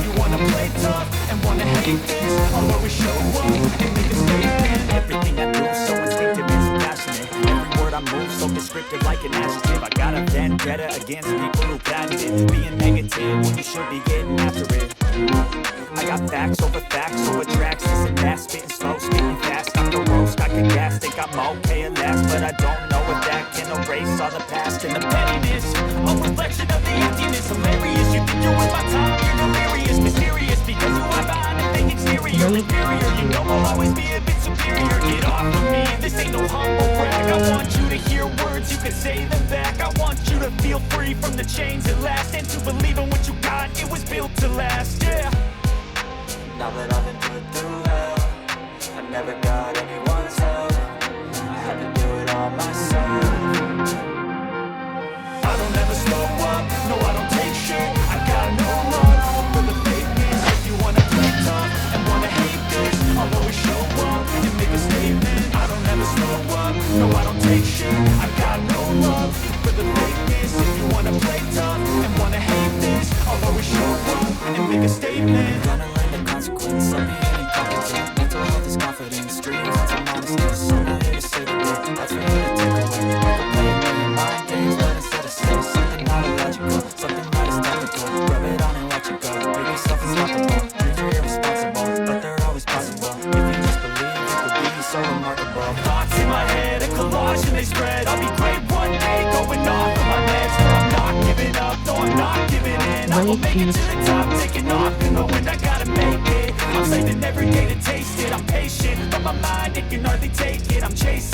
you wanna play tough and wanna hate this, I'll always show up and make a statement. Everything I do so instinctive and so passionate. Every word I move so descriptive like an adjective. I got a vendetta against people who patented being negative when you should be getting after it. I got facts over tracks, this and that, spitting slow, spitting fast, off the roast, I can gas, think I'm okay at last, but I don't know if that can erase all the past and the pettiness, a reflection of the emptiness, hilarious, you think you're worth my time, you're delirious, mysterious, because you are behind a fake exterior, inferior, you know I'll always be a bit superior, get off of me, this ain't no humble brag, I want you to hear words, you can say them back, I want you to feel free from the chains at last, and to believe in what you got, it was built to last, yeah. Now that I've been put through hell, I never got anyone's help, I had to do it all myself. I don't ever slow up, no I don't take shit, I got no love for the fakeness. If you wanna play tough and wanna hate this, I'll always show up and make a statement. I don't ever slow up, no I don't take shit, I got no love for the fakeness. If you wanna play tough and wanna hate this, I'll always show up and make a statement. Consequence of being incompetent. Mental health is confidence, dreams and modestness. I'm not here to say the word, that's for you to take away. Never play a million mind games, but instead of say something not illogical, something that is technical. Rub it on and let you go. Make yourself unstoppable. Dreams are irresponsible, but they're always possible. If you just believe, you could be so remarkable. Thoughts in my head, a collage and they spread. I'll be great one day, going off of my meds. I'm not giving up, no I'm not giving in. I will make it to the top, taking off, and knowing I got